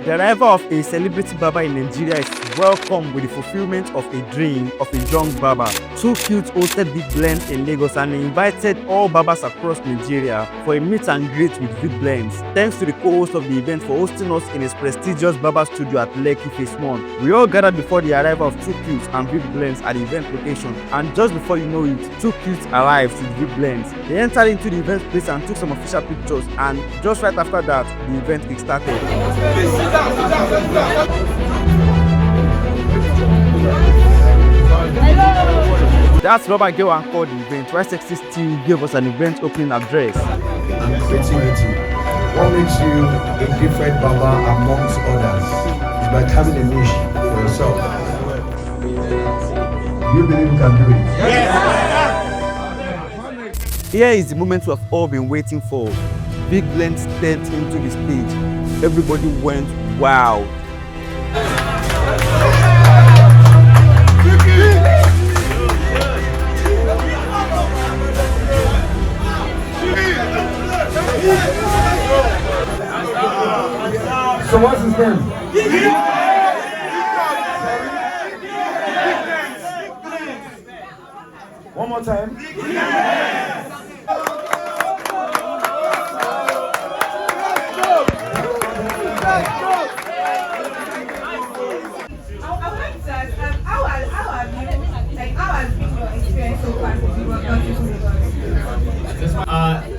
The arrival of a celebrity barber in Nigeria is welcomed with the fulfillment of a dream of a young barber. Too Cute hosted Big Blends in Lagos and invited all barbers across Nigeria for a meet and greet with Big Blends. Thanks to the co-host of the event for hosting us in his prestigious barber studio at Lekki Phase 1. We all gathered before the arrival of Too Cute and Big Blends at the event location, and just before you know it, Too Cute arrived with Big Blends. They entered into the event place and took some official pictures, and just right after that, the event kickstarted. That's Robert Girl and called the event, while Sexy still gave us an event opening address. And creativity. What makes you a different barber amongst others is by having a niche for yourself. Do you believe you can do it? Yes. Here is the moment we have all been waiting for. Big Blend stepped into the stage. Everybody went wow. So what's his name? One more time.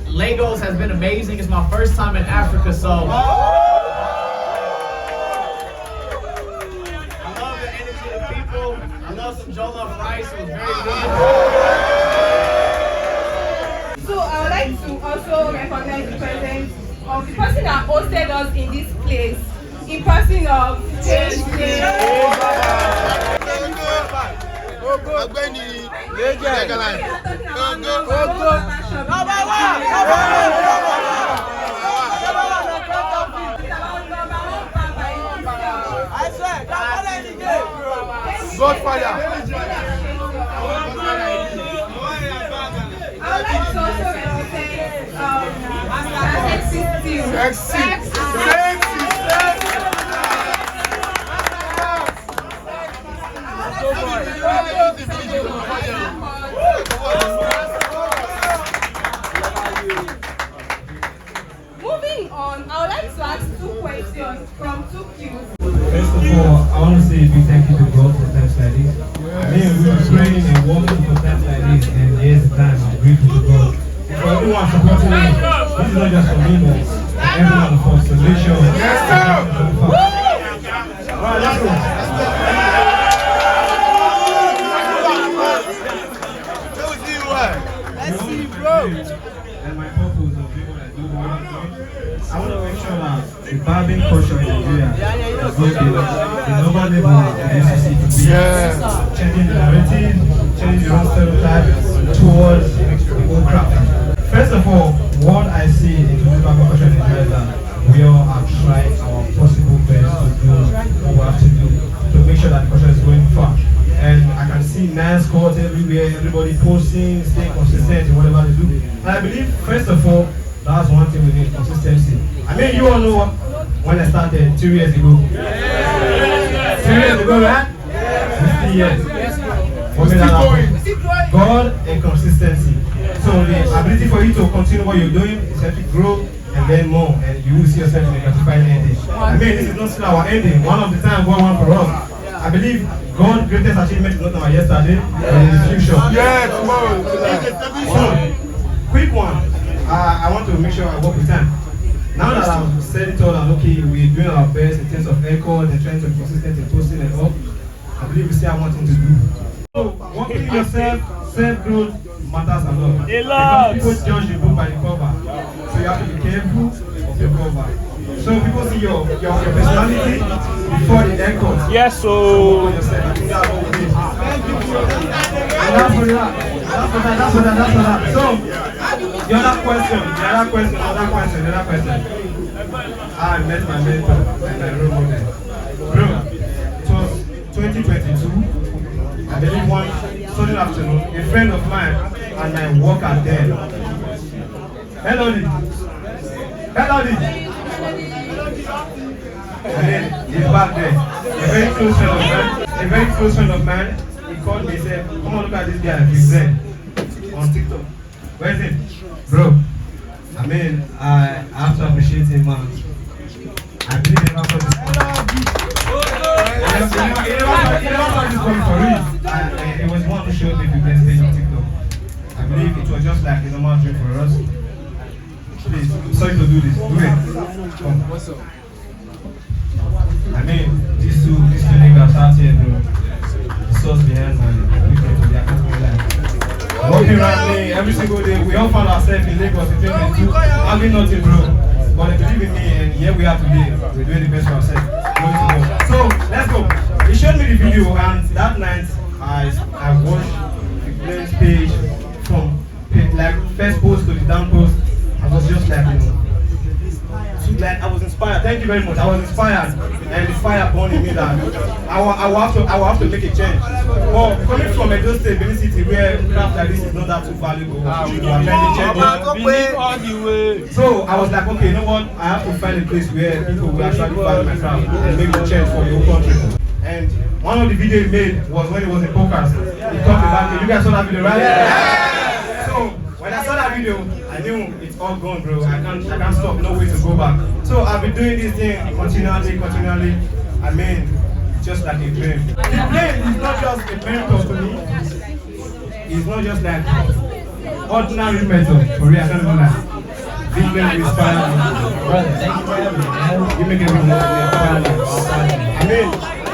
Lagos has been amazing. It's my first time in Africa, so I love the energy of the people. I love some jollof rice. It was very good. So I would like to also recognize the presence of the person that hosted us in this place, in person of Godfire. I would like to also represent Sexy. Moving on, I would like to ask two questions from Too Cute. First of all, I want to say a big thank you to God for times like this. I mean, we were praying and working for times like this, and here's the time. I'm grateful to God. For everyone supporting me, this is not just for me, but for everyone for solution. Yes, sir! Alright, let's go. Let's see, bro. And my purpose of doing what I do, I want to make sure that the barbing culture in Nigeria is going to the normal level that we used to see to be. Changing the narrative, changing the whole stereotype towards the whole craft. First of all, what I see in the barbing culture in Nigeria is that we all have tried our possible best to do what we have to do to make sure that the culture is going far. And I can see nice quotes everywhere, everybody posting, staying consistent in whatever they do. And I believe, first of all, that's one thing we need, consistency. I mean, you all know when I started 2 years ago. 2 years ago, right? 50 years. God and consistency. So the ability for you to continue what you're doing is to grow and learn more, and you will see yourself in a gratifying ending. I mean, this is not still our ending. One of the time God won for us. I believe God's greatest achievement is not our yesterday, but in the future. Yeah, tomorrow. So, quick one. I want to make sure I work with time. Now that I've said it all, and okay, we're doing our best in terms of record and trying to be consistent in posting and all, I believe we still have one thing to do. So, working yourself, self-growth matters a lot. Because people judge the book by the cover. So you have to be careful of your cover. So people see your personality before the record. Yes, so and that's for that. So the other question. I met my mentor and my role model. Bro, it was 2022. I believe one Sunday afternoon, a friend of mine and my worker there. Hello, And then he's back there. A very close friend of mine. A very close friend of mine. He called me and said, "Come on, look at this guy. He's there on TikTok. Where is it, bro?" I mean, I have to appreciate him, man. I believe he never saw this coming. He never saw this coming for real. It was one who showed me the best page on TikTok. I believe it was just like a normal dream for us. Please, sorry to do this. Do it. Come. What's up? I mean, these two niggas out here, bro. The source behind my equipment to their company life. Walking around me every single day. We all found ourselves in Lagos in 2022, having nothing, bro. But they believe in me, and here we are today. We're doing the best for ourselves. So let's go. He showed me the video, and that night I watched the Blaze page from like first post to the down post. I was just like, like I was inspired. Thank you very much. I was inspired, and the fire burned in me that I will have to make a change. But coming from Edo State, Benin City, where craft like this is not that too valuable, so I was like, okay, you know what? I have to find a place where people will actually value my craft and make a change for the whole country. And one of the videos he made was when he was in Pocas. He talked about it. You guys saw that video, right? Yeah. So when I saw that video, I knew it's all gone, bro. I can't stop, no way to go back. So I've been doing this thing continually. I mean, just like a dream. The plane is not just a mentor to me. It's not just like ordinary mentor. For real, I can't even lie. This plane will inspire me. Brother, thank you for having me, man. You make everything inspire me. I mean,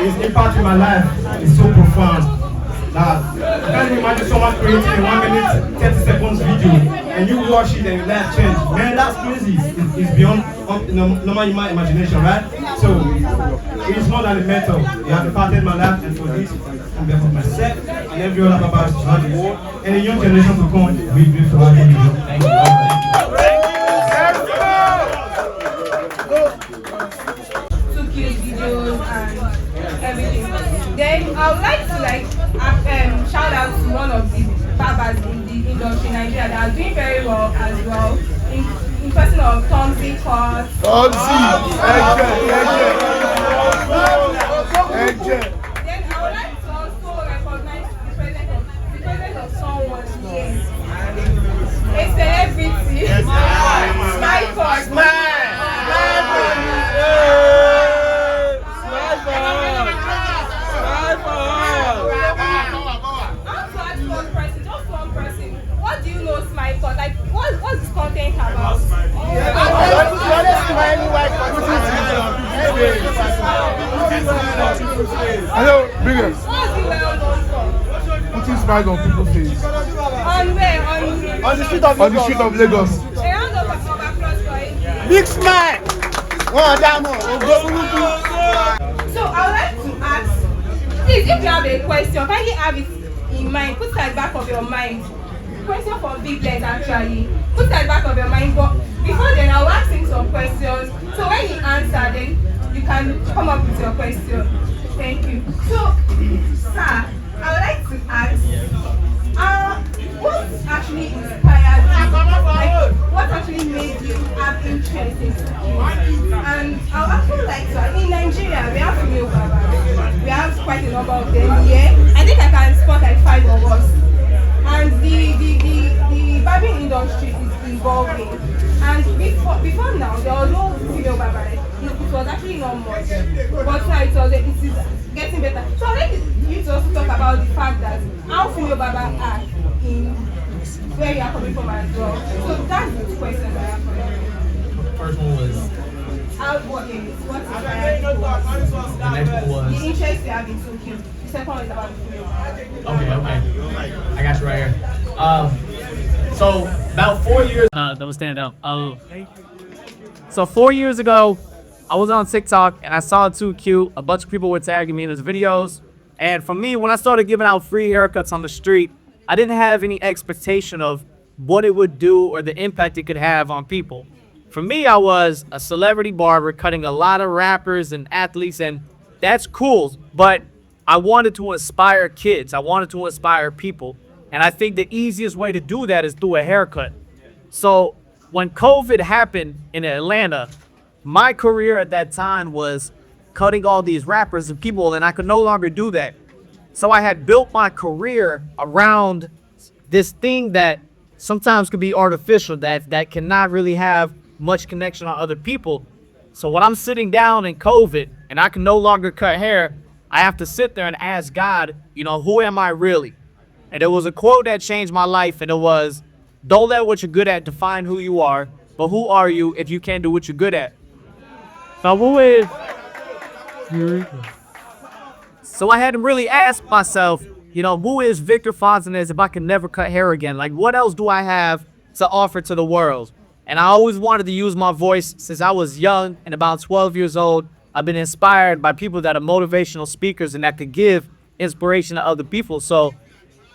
his impact in my life is so profound. Now, you can't imagine someone creating a 1 minute, 30 seconds video and you watch it and your life change. Man, that's crazy. It's beyond normal human imagination, right? So, it is more than a mentor. You have impacted my life, and for this, on behalf of myself and every other barbers around the world and the young generation to come, we grateful for having you. Thank you. Took his videos and everything. Then I would like to shout out to one of the barbers in the industry in Nigeria that are doing very well as well. In person of Tomsy Court. Then I would like to also recognize the presence of someone here. A celebrity. Smile. Like, what's this content about? Hello, biggest. What's he well known for? Putting smiles on people's face. On where? On the street of Lagos. A round of applause for him. Big smile. So I would like to ask, please, if you have a question, kindly have it in mind. Put it at the back of your mind. Question for Big Blend actually. Put it at the back of your mind. But before then, I'll ask him some questions. So when he answers, then you can come up with your question. Thank you. So, sir, I would like to ask, what actually inspired you? Like, what actually made you have interest in cooking? And I would actually like to ask, in Nigeria, we have female barbers. We have quite a number of them here. I think I can spot like 5 of us. And the barbering industry is evolving. And before now, there was no female barber. It was actually not much. But now it is getting better. So I'd like you to also talk about the fact that how female barbers are in where you are coming from as well. So that's the question I have for you. The first one was What is the next one was the interest you have in cooking. The second one is about the female barber. okay. I got you right here. So about 4 years. That was stand up. So 4 years ago, I was on TikTok and I saw it too cute. A bunch of people were tagging me in his videos. And for me, when I started giving out free haircuts on the street, I didn't have any expectation of what it would do or the impact it could have on people. For me, I was a celebrity barber cutting a lot of rappers and athletes, and that's cool. But I wanted to inspire kids. I wanted to inspire people. And I think the easiest way to do that is through a haircut. So when COVID happened in Atlanta, my career at that time was cutting all these rappers and people, and I could no longer do that. So I had built my career around this thing that sometimes could be artificial, that cannot really have much connection on other people. So when I'm sitting down in COVID and I can no longer cut hair, I have to sit there and ask God, who am I really? And there was a quote that changed my life, and it was, don't let what you're good at define who you are, but who are you if you can't do what you're good at? Now, who is? So I had to really ask myself, who is Victor Fontanez if I can never cut hair again? Like, what else do I have to offer to the world? And I always wanted to use my voice since I was young and about 12 years old. I've been inspired by people that are motivational speakers and that could give inspiration to other people. So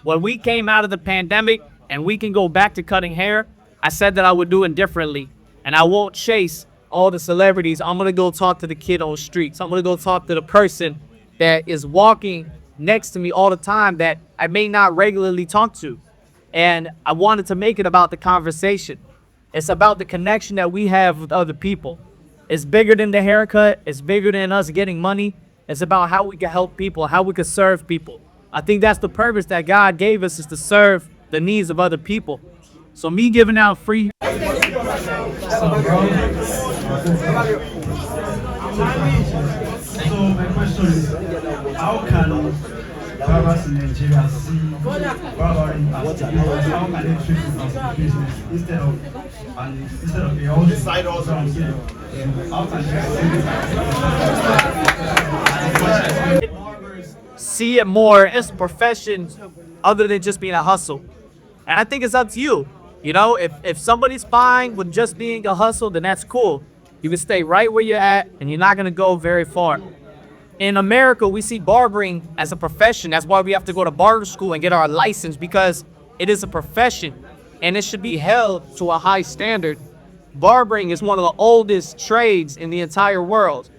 when we came out of the pandemic and we can go back to cutting hair, I said that I would do it differently. And I won't chase all the celebrities. I'm going to go talk to the kid on the streets. I'm going to go talk to the person that is walking next to me all the time that I may not regularly talk to. And I wanted to make it about the conversation. It's about the connection that we have with other people. It's bigger than the haircut. It's bigger than us getting money. It's about how we can help people, how we can serve people. I think that's the purpose that God gave us, is to serve the needs of other people. So me giving out free. So, bro, so my question is, how can barbers in Nigeria see barbering as a business? How can they treat it as a business instead of a whole side also? How can they see it more as a profession other than just being a hustle? And I think it's up to you. If somebody's fine with just being a hustle, then that's cool. You can stay right where you're at and you're not going to go very far. In America, we see barbering as a profession. That's why we have to go to barber school and get our license, because it is a profession and it should be held to a high standard. Barbering is one of the oldest trades in the entire world.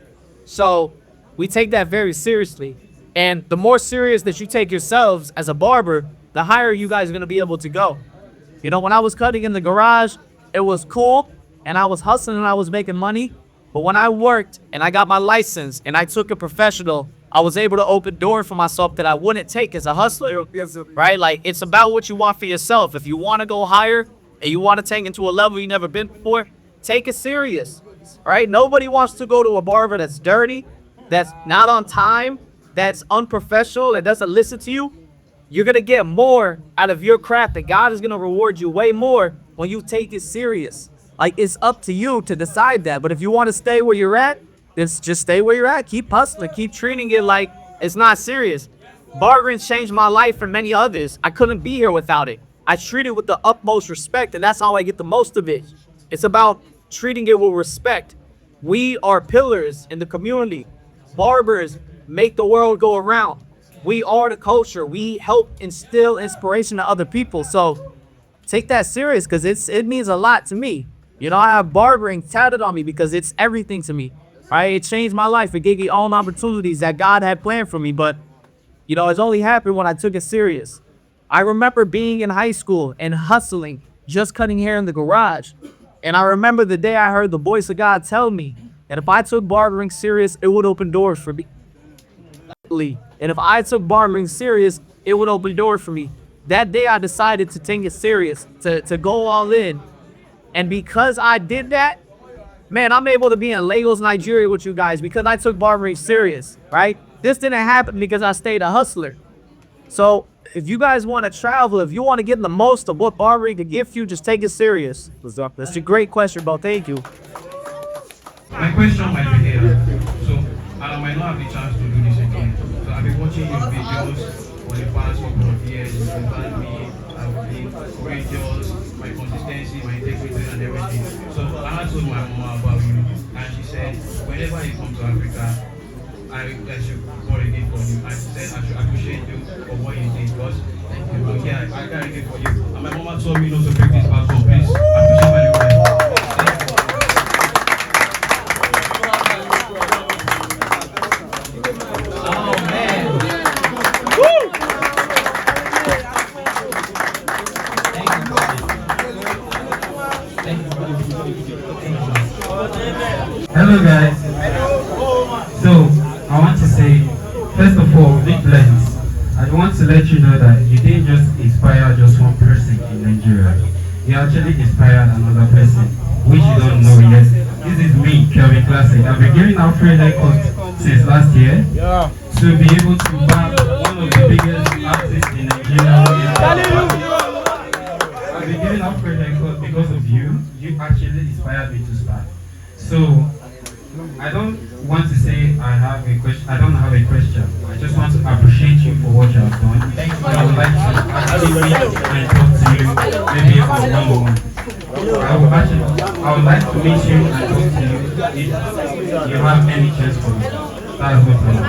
So we take that very seriously. And the more serious that you take yourselves as a barber, the higher you guys are going to be able to go. When I was cutting in the garage, it was cool and I was hustling and I was making money. But when I worked and I got my license and I took a professional, I was able to open doors for myself that I wouldn't take as a hustler, right? Like, it's about what you want for yourself. If you want to go higher and you want to take it to a level you've never been before, take it serious, right? Nobody wants to go to a barber that's dirty, that's not on time, that's unprofessional, that doesn't listen to you. You're going to get more out of your craft, and God is going to reward you way more when you take it serious. Like, it's up to you to decide that. But if you want to stay where you're at, then just stay where you're at. Keep hustling. Keep treating it like it's not serious. Barbering changed my life and many others. I couldn't be here without it. I treat it with the utmost respect, and that's how I get the most of it. It's about treating it with respect. We are pillars in the community. Barbers make the world go around. We are the culture. We help instill inspiration to other people. So take that serious, because it means a lot to me. I have barbering tatted on me because it's everything to me. Right? It changed my life. It gave me all the opportunities that God had planned for me. But, it's only happened when I took it serious. I remember being in high school and hustling, just cutting hair in the garage. And I remember the day I heard the voice of God tell me that if I took barbering serious, it would open doors for me. And if I took barbering serious, it would open doors for me. That day I decided to take it serious, to go all in. And because I did that, man, I'm able to be in Lagos, Nigeria with you guys because I took barbering serious, right? This didn't happen because I stayed a hustler. So if you guys want to travel, if you want to get the most of what barbering can give you, just take it serious. That's a great question, bro. Thank you. My question might be here. So, and I might not have the chance to do this again. So I've been watching your videos for the past couple of years. You've inspired me. I've been courageous, my consistency, my integrity, and everything. So I told my mom about you, and she said, whenever you come to Africa, I should call a gift for you. And she said, I should appreciate you for what you did. Because yeah, I got a gift for you. And my mama told me not to break this back, so please appreciate my life. Hello to let you know that you didn't just inspire just one person in Nigeria. You actually inspired another person, which you don't know yet. This is me, Kelvin Classic. I've been giving out free haircuts since last year. To be able to back one of the biggest artists in Nigeria. I've been giving out free haircuts because of you. You actually inspired me to start. So I don't want to say I have a question. I don't have a question. I just want to appreciate you for what you have done. Thank you. I would like to actually and talk to you maybe for one-on-one. I would like to meet you and talk to you if you have any chance for me. That's what I want.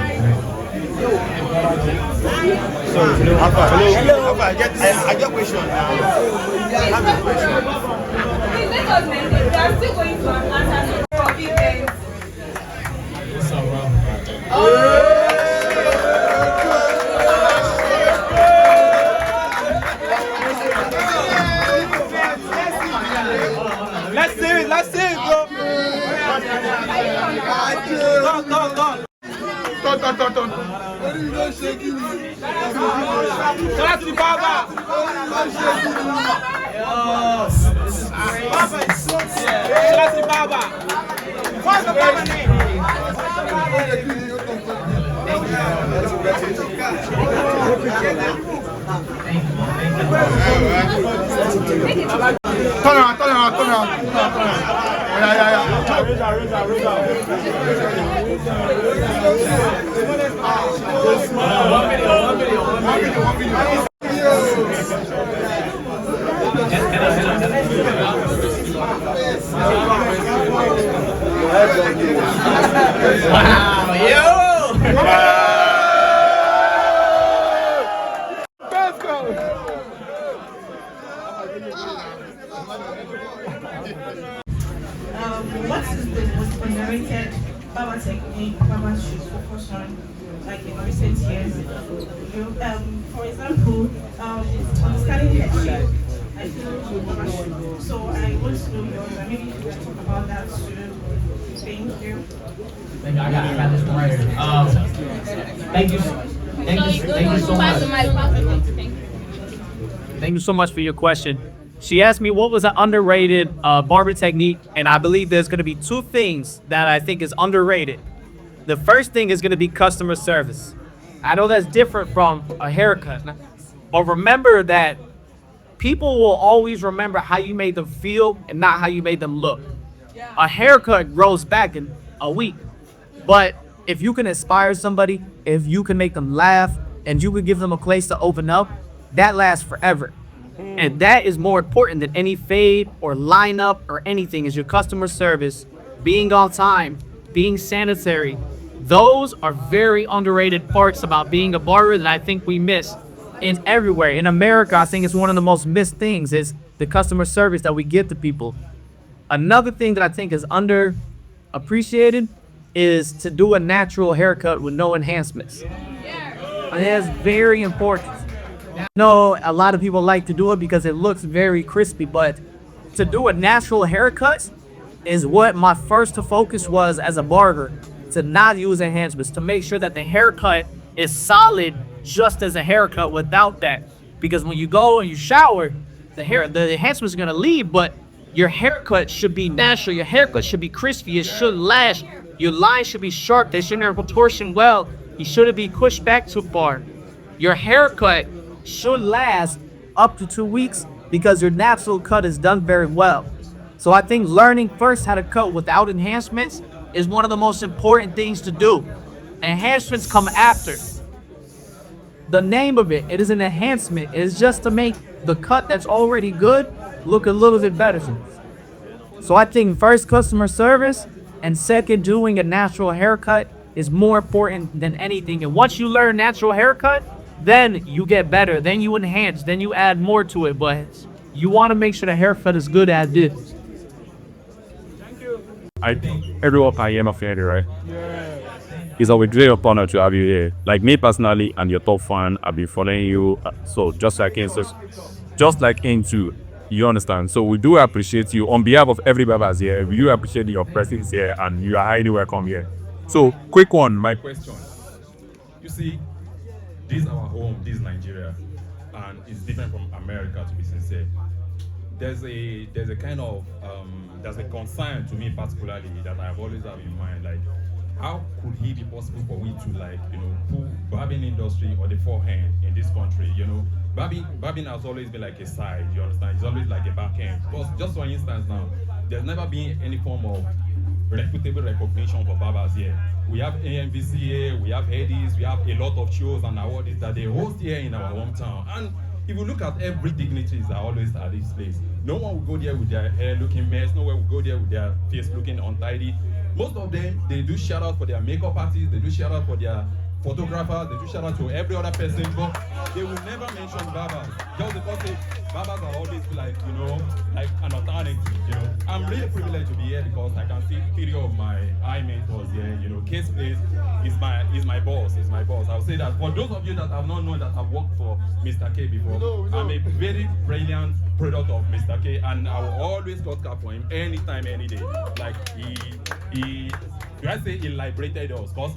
Hello. I get a question. Please let us maintain. We are still going to answer for big events. Let's see it, bro. Turn. Shout out to the barber. Shout out to the barber. What's the barber name? Turn around. Yeah. Wow, yo! Let's go. What is the most underrated barber technique barbers should focus on, like in recent years? For example, understanding head shape. I feel barbers should. So I want to know yours, and maybe you can talk about that too. Thank you. I got this one right here. Thank you so much. Thank you so much for your question. She asked me what was an underrated barber technique, and I believe there's going to be two things that I think is underrated. The first thing is going to be customer service. I know that's different from a haircut, but remember that people will always remember how you made them feel and not how you made them look. A haircut grows back in a week, but if you can inspire somebody, if you can make them laugh, and you can give them a place to open up, that lasts forever. And that is more important than any fade or lineup or anything, is your customer service, being on time, being sanitary. Those are very underrated parts about being a barber that I think we miss in everywhere. In America, I think it's one of the most missed things is the customer service that we give to people. Another thing that I think is underappreciated is to do a natural haircut with no enhancements. And that's very important. I know a lot of people like to do it because it looks very crispy, but to do a natural haircut is what my first focus was as a barber, to not use enhancements, to make sure that the haircut is solid just as a haircut without that. Because when you go and you shower, the enhancements are gonna leave, but your haircut should be natural, your haircut should be crispy, it should last, your lines should be sharp, they shouldn't have proportion well, you shouldn't be pushed back too far. Your haircut should last up to 2 weeks because your natural cut is done very well. So I think learning first how to cut without enhancements is one of the most important things to do. Enhancements come after. The name of it is an enhancement. It is just to make the cut that's already good look a little bit better. So I think first customer service and second doing a natural haircut is more important than anything. And once you learn natural haircut, then you get better, then you enhance, then you add more to it, but you want to make sure the haircut is good as this. I think everyone can hear my friend, right? It's a great honor to have you here. Like me personally, and your top fan, I've been following you. So just like into, you understand. So we do appreciate you on behalf of every barbers here. We do appreciate your presence here, and you are highly welcome here. So quick one, my question. You see, this is our home, this is Nigeria, and it's different from America, to be sincere. There's a kind of there's a concern to me particularly that I've always had in mind, like how could it be possible for we to, like, put barbing industry or the forehand in this country? Barbing has always been like a side, you understand? It's always like a back end. But just for instance now, there's never been any form of reputable recognition for barbers here. We have AMVC here, we have Hades, we have a lot of shows and awards that they host here in our hometown. And if you look at every dignitaries are always at this place. No one will go there with their hair looking mess, no one will go there with their face looking untidy. Most of them, they do shout out for their makeup artists, they do shout out for their photographers, they do shout out to every other person, but they will never mention barbers. Just because barbers are always like, like an alternative, I'm really privileged to be here because I can see three of my eye mentors here, Case Place is my boss, I'll say that. For those of you that have not known that I've worked for Mr. K before, I'm a very brilliant product of Mr. K, and I will always cut cap for him anytime, any day. Like he liberated us, because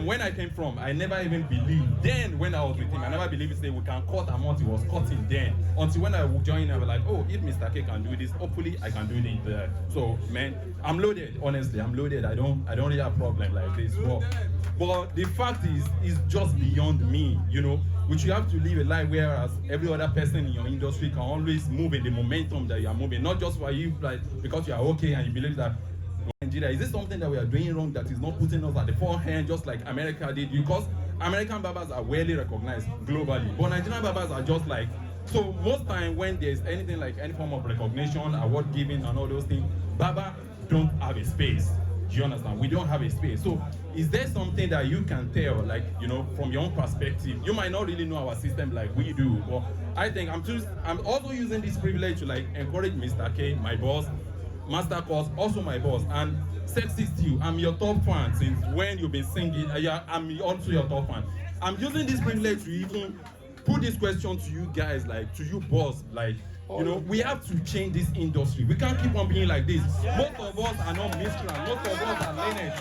when I came from, I never even believed. Then when I was with him, I never believed he said we can cut amount he was cutting then. Until when I joined, I was like, oh, if Mr. K can do this, hopefully I can do it. So man, I'm loaded. Honestly, I'm loaded. I don't really have a problem like this. But the fact is, it's just beyond me. Which you have to live a life whereas every other person in your industry can always move in the momentum that you are moving, not just for you, like because you are okay and you believe that. Nigeria, is this something that we are doing wrong that is not putting us at the forehand just like America did? Because American barbers are well recognized globally, but Nigerian barbers are just like, so most time when there's anything like any form of recognition, award giving and all those things, barber don't have a space. Do you understand? We don't have a space. So is there something that you can tell, like, from your own perspective? You might not really know our system like we do, but I think I'm also using this privilege to like encourage Mr. K, my boss, Master Course, also my boss, and Sexy Stew. I'm your top fan since when you've been singing. I'm also your top fan. I'm using this privilege to even put this question to you guys, like to you boss, like, we have to change this industry. We can't keep on being like this. Most of us are not miscreants. Most of us are learned.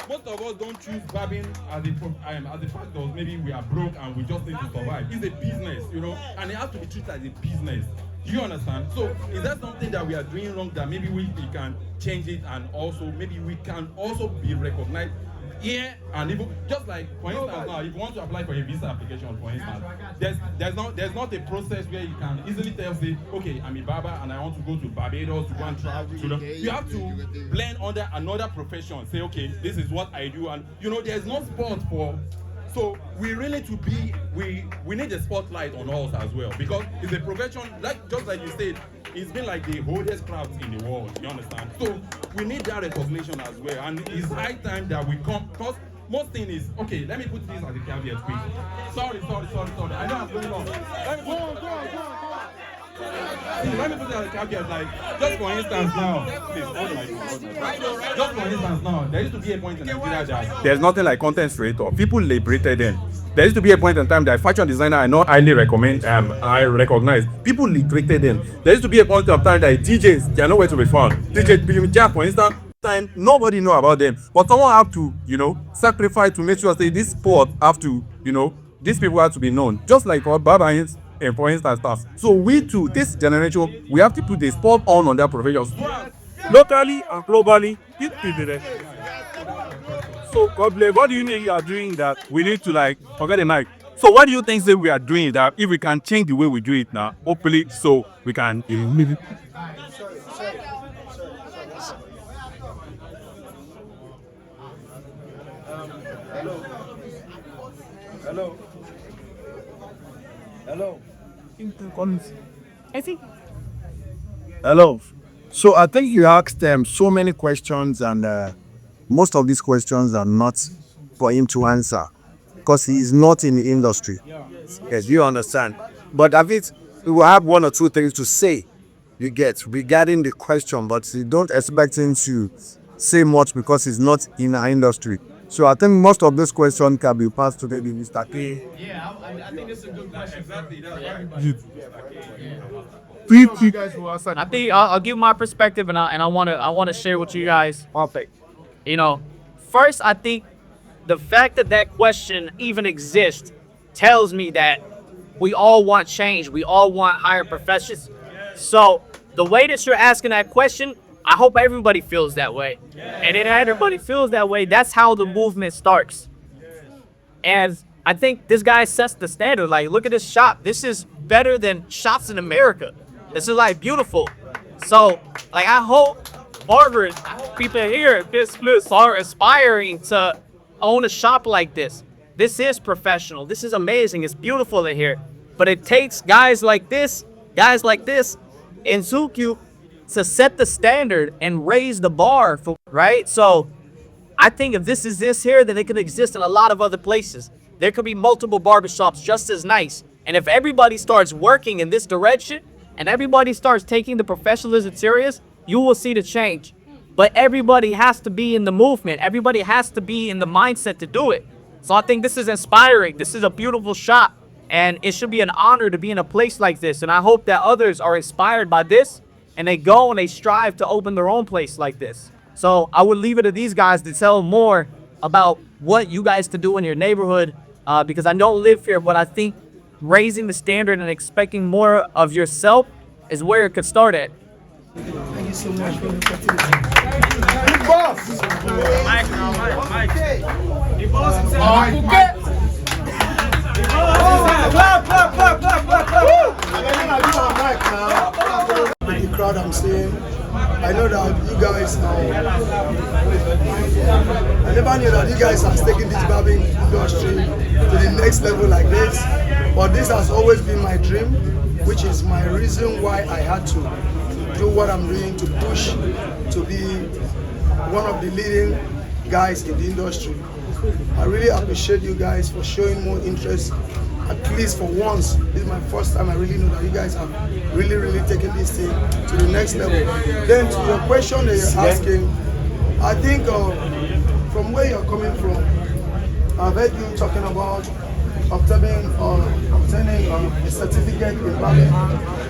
Most of us don't choose barbing as a fact that maybe we are broke and we just need to survive. It's a business, and it has to be treated as a business. Do you understand? So is that something that we are doing wrong that maybe we can change it, and also maybe we can also be recognized here, and even just like for instance now, if you want to apply for a visa application, for instance, there's not a process where you can easily tell, say, okay, I'm a barber and I want to go to Barbados to go and travel to them. You have to blend under another profession, say, okay, this is what I do, and there's no spot for. So we really need to be, we need a spotlight on us as well, because it's a profession, just like you said, it's been like the oldest craft in the world, you understand? So we need that recognition as well, and it's high time that we come, because most thing is, okay, let me put this as a caveat quick. Sorry, I know I'm going on. Let me put it as a caveat, like, just for instance now, please, hold my phone. Just for instance now, there used to be a point in Nigeria that There's nothing like content creator. People liberated them. There used to be a point in time that fashion designer I not highly recommend, I recognize. People liberated them. There used to be a point of time that DJs, they are nowhere to be found. DJ Billy Jack, for instance, time nobody know about them. But someone have to, sacrifice to make sure say this sport have to, these people have to be known. Just like for barbers and for instance stuff. So we too, this generation, we have to put the sport on their professions. Locally and globally, it is there. So God bless. What do you think you are doing that we need to forget the mic? So what do you think that we are doing that if we can change the way we do it now, hopefully so we can Hello. I think. Hello. So I think you asked them so many questions, and most of these questions are not for him to answer because he is not in the industry. Yes, you understand. But David, we will have one or two things to say, you get, regarding the question, but you don't expect him to say much because he's not in our industry. So I think most of this question can be passed to maybe Mr. K. Yeah, I think it's a good question. Exactly. Please, you guys will answer. I think I'll give my perspective, and I want to share with you guys. Perfect. First, I think the fact that question even exists tells me that we all want change. We all want higher professions. So the way that you're asking that question, I hope everybody feels that way. And if everybody feels that way, that's how the movement starts. And I think this guy sets the standard. Like, look at this shop. This is better than shops in America. This is like beautiful. So, like, I hope barbers, I hope people here at this place are aspiring to own a shop like this. This is professional. This is amazing. It's beautiful in here. But it takes guys like this in Tsukyu to set the standard and raise the bar for, right? So I think if this is this here, then it could exist in a lot of other places. There could be multiple barbershops just as nice. And if everybody starts working in this direction and everybody starts taking the professionalism serious, you will see the change. But everybody has to be in the movement. Everybody has to be in the mindset to do it. So I think this is inspiring. This is a beautiful shop. And it should be an honor to be in a place like this. And I hope that others are inspired by this and they go and they strive to open their own place like this. So I would leave it to these guys to tell more about what you guys to do in your neighborhood because I don't live here, but I think raising the standard and expecting more of yourself is where it could start at. Thank you so much for the opportunity. Big boss! The boss himself. The crowd I'm seeing, I know that you guys I never knew that you guys are taking this barbing industry to the next level like this, but this has always been my dream, which is my reason why I had to do what I'm doing, to push to be one of the leading guys in the industry. I really appreciate you guys for showing more interest. At least for once, this is my first time I really know that you guys have really taken this thing to the next level. Then to your question that you're asking, I think from where you're coming from, I've heard you talking about obtaining a certificate in barbing,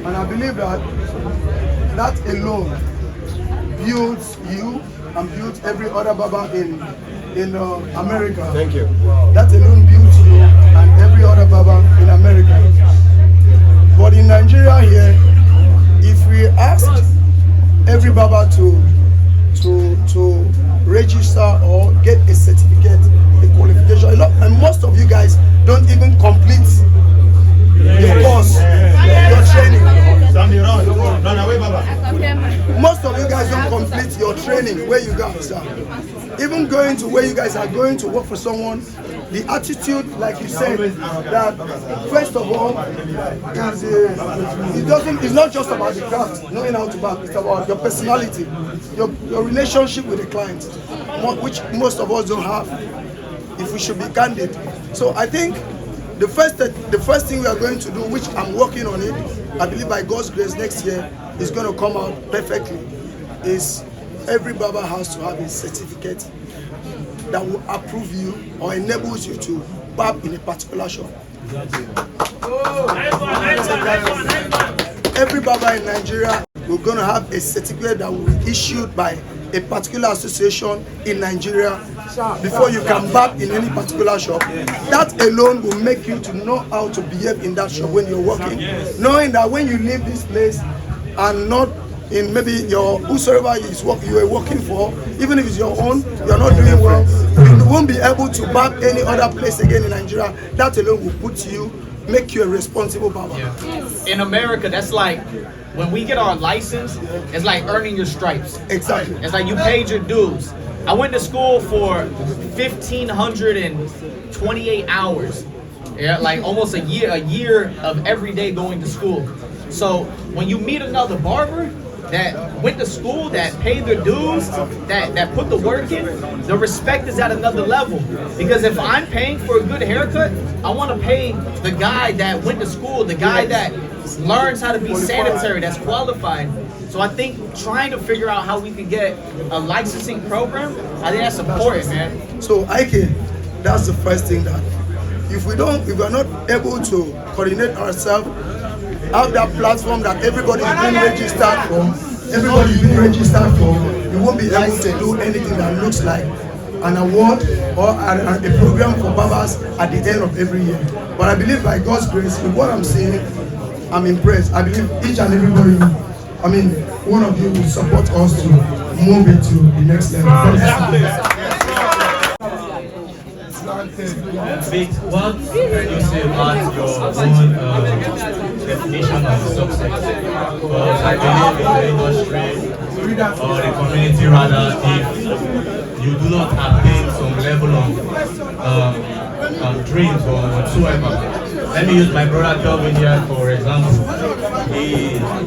and I believe that alone builds you and builds every other barber in America. Thank you. That alone builds you and every other barber in America. But in Nigeria here, if we ask every barber to register or get a certificate, a qualification, and most of you guys don't even complete the course, your training. Most of you guys don't complete your training where you guys are. Even going to where you guys are going to work for someone, the attitude, like you said, that first of all, it's not just about the craft, knowing how to barb, it's about your personality, your relationship with the client, which most of us don't have, if we should be candid. So I think the first thing we are going to do, which I'm working on it, I believe by God's grace next year, is going to come out perfectly, is every barber has to have a certificate that will approve you or enables you to barb in a particular shop. Every barber in Nigeria, we're going to have a certificate that will be issued by a particular association in Nigeria before you can barb in any particular shop. That alone will make you to know how to behave in that shop when you're working, knowing that when you leave this place and not in maybe your whosoever is you are working for, even if it's your own, you're not doing well, you won't be able to barb any other place again in Nigeria. That alone will make you a responsible barber. Yeah. In America, that's like when we get our license, it's like earning your stripes. Exactly. It's like you paid your dues. I went to school for 1,528 hours. Yeah, like almost a year of every day going to school. So when you meet another barber that went to school, that paid their dues, that put the work in, the respect is at another level. Because if I'm paying for a good haircut, I want to pay the guy that went to school, the guy that learns how to be sanitary, that's qualified. So I think trying to figure out how we can get a licensing program, I think that's important, man. So Ike, that's the first thing, that if we are not able to coordinate ourselves, have that platform that everybody is being registered for, you won't be able to do anything that looks like an award or a program for barbers at the end of every year. But I believe by God's grace, with what I'm seeing, I'm impressed. I believe each and everybody, one of you will support us to move it to the next level. Vic, what can you say about your own definition of success? Because I believe in the industry, or the community rather, if you do not attain some level of dreams or whatsoever. Let me use my brother Kelvin here for example.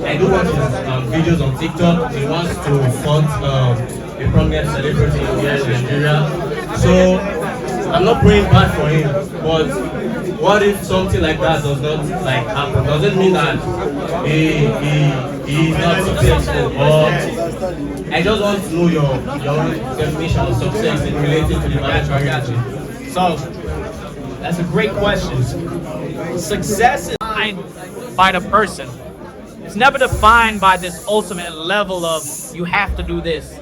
I do watch his videos on TikTok. He wants to fund a prominent celebrity here in Nigeria. So I'm not praying bad for him, but what if something like that does not happen? Does it mean that he is not successful? Or I just want to know your definition of success in relating to the marriage industry. So that's a great question. Success is defined by the person. It's never defined by this ultimate level of you have to do this.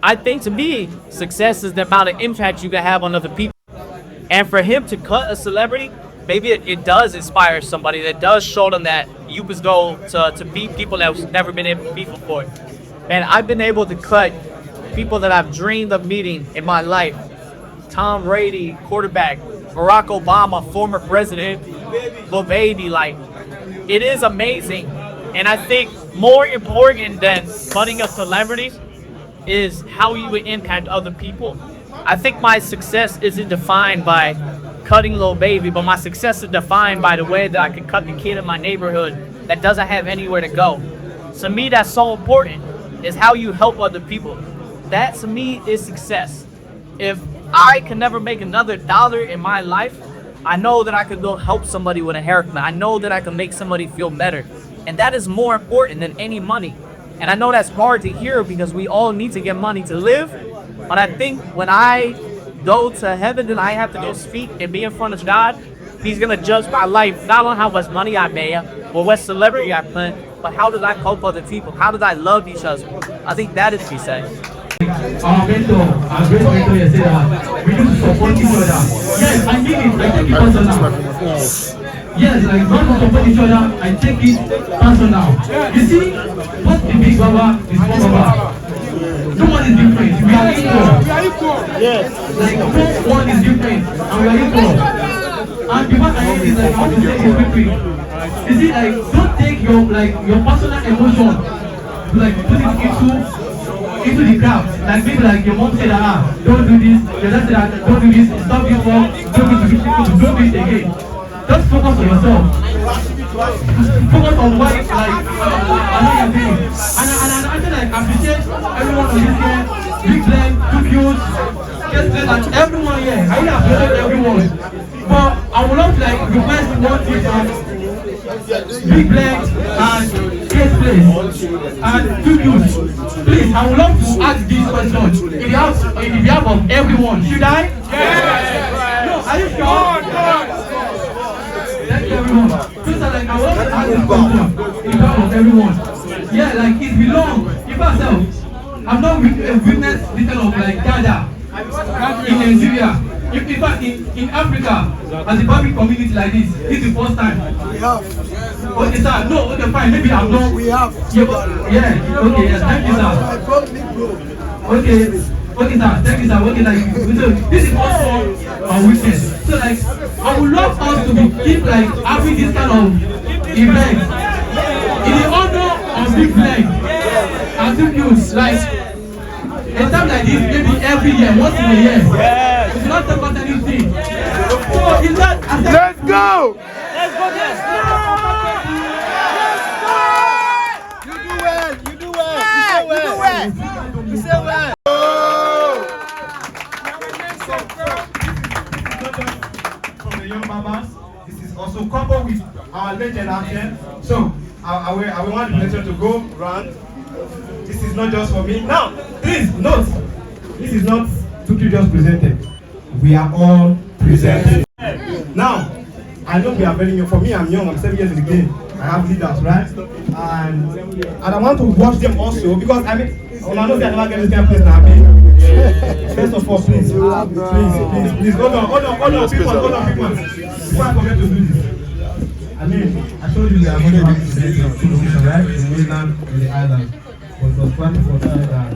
I think to me, success is the amount of impact you can have on other people. And for him to cut a celebrity, maybe it does inspire somebody. That does show them that you was go to beat people that was never been able to beat before. And I've been able to cut people that I've dreamed of meeting in my life. Tom Brady, quarterback, Barack Obama, former president, Lil Baby, it is amazing. And I think more important than cutting a celebrity is how you would impact other people. I think my success isn't defined by cutting Lil Baby, but my success is defined by the way that I can cut the kid in my neighborhood that doesn't have anywhere to go. To me, that's so important, is how you help other people. That to me is success. If I can never make another dollar in my life, I know that I could go help somebody with a haircut. I know that I can make somebody feel better. And that is more important than any money. And I know that's hard to hear because we all need to get money to live. But I think when I go to heaven and I have to go speak and be in front of God, He's going to judge my life, not on how much money I made or what celebrity I put, but how did I help other people? How did I love each other? I think that is be said. Our mentor, our great mentor here said that we need to support each other. Yes, I mean it, I take it personal. Yes, like when we support each other, I take it personal. You see, what the big baba is small baba. No one is different. We are equal. Yes. Like no one is different, and we are equal. And the one I hate is I want to say is quickly. You see, don't take your personal emotion to put it into the crowd. Like people your mom said don't do this, your dad said that don't do this, stop this work, don't do this again. Just focus on yourself. Focus on what I know you're doing. And I actually appreciate everyone on this here, Big Glenn, Too Cute, and everyone here. I really appreciate everyone. But I would love to request one thing Big Glenn and Case Place and Too Cute. Please, I would love to ask this question in behalf of everyone. Should I? Yes! No, are you sure? Thank you, everyone. Please, I want to ask this question in behalf of everyone. Yeah, it belongs. If I've not witnessed this kind of Dada in Nigeria. In fact, in Africa, as a public community like this is the first time. We have. Okay, sir. No, okay, fine. Maybe I'm not. We have. Yeah. Okay. Yes. Thank you, sir. Okay, sir. Thank you, sir. Okay, so this is also a witness. So, I would love us to keep having this kind of event in the honor of Big Glenn and Too Cute. A time like this, maybe every year, once in a year. Yes. It's not about anything. So is that? Let's go! Let's go! You do well. You say well. From the young barbers, this is also coupled with our legend out here. So I want the lecture to go round. This is not just for me. Now, please note, this is not Tutu just presented. We are all presented. Now, I know we are very young. For me, I'm young. I'm 7 years in the game. I have leaders, right? And I want to watch them also because I know they are never getting this kind of place now. First of all, please, hold on, people, hold on, people. Before I forget to do this, I mean, I told you we are going to have this location, right? In the mainland, in the island. But it was quite important that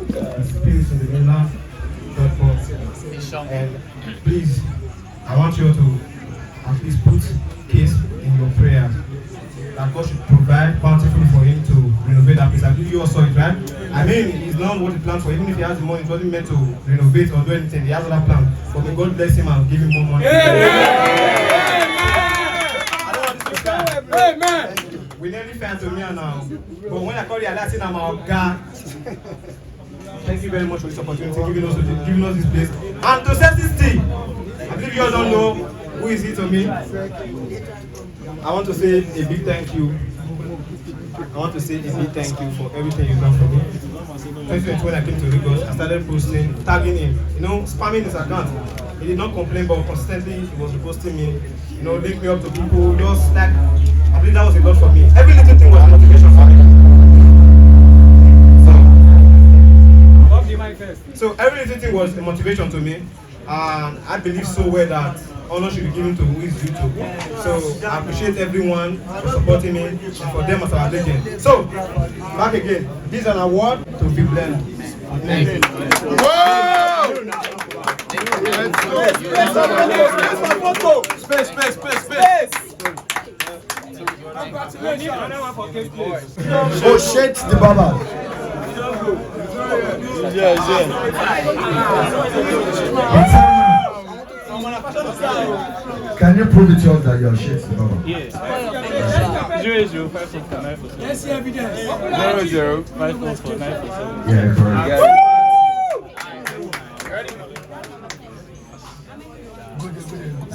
the space in the mainland got for. And please, I want you to at least put case in your prayers that God should provide bountifully for him to renovate that place. I believe you all saw it, right? I mean, he's not what he planned for. Even if he has the money, it wasn't meant to renovate or do anything. He has other plans. But may God bless him and give him more money. Amen. We nearly fell to me now. But when I call you, I say I'm our God. Thank you very much for this opportunity, giving us this place. And to set this thing, I believe you all don't know who is he to me. I want to say a big thank you. I want to say a big thank you for everything you've done for me. 2020 when I came to Lagos, I started posting, tagging him, spamming his account. He did not complain, but constantly he was reposting me, link me up to people, just like, I believe that was a lot for me. Every little thing was a motivation for me. So every little thing was a motivation to me, and I believe so well that honor should be given to who is due to. So I appreciate everyone for supporting me and for them as our legend. So back again, this is an award to Big Blend. Thank you. Visits the Barbers. Can you prove it to us that you're Visits the Barber? Yes. 0054947. Let's see evidence. 0054947. Yeah, correct.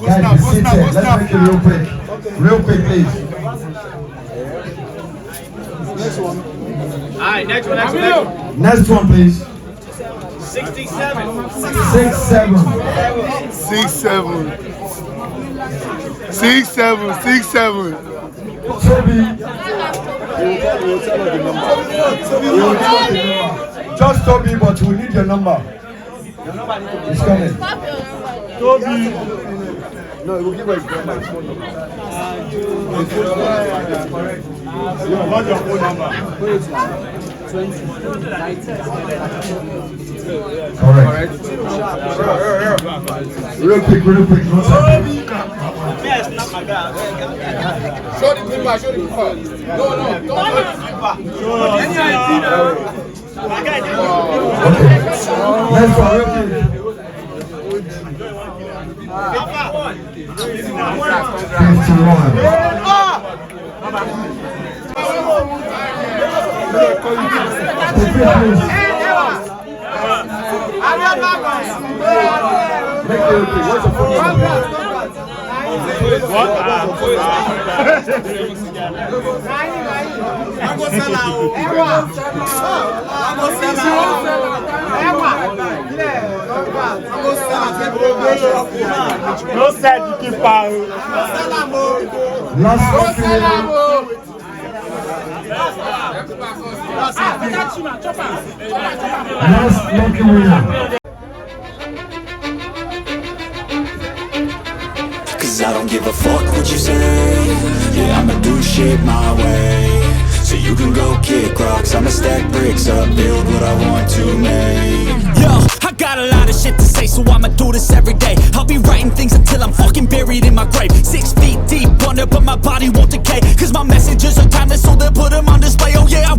Guys, be seated. Let's make it real quick. Real quick, please. Next one. Alright, next one. Next one, please. 67. 67. 67. Toby. Just Toby, but we need your number. It's coming. Toby. No, we'll give us your phone number. Not your phone number. Correct. Real quick. No time. Yes, not my guy. Show the paper. No, don't. Any idea? My guy, Okay. Next one, real quick. No said you keep out. Last lucky winner. Cause I don't give a fuck what you say. Yeah, I'ma do shit my way. So you can go kick rocks, I'ma stack bricks up, build what I want to make. Yo, I got a lot of shit to say, so I'ma do this every day. I'll be writing things until I'm fucking buried in my grave. 6 feet deep under, but my body won't decay. Cause my messages are timeless, so they'll put them on display. Oh yeah, I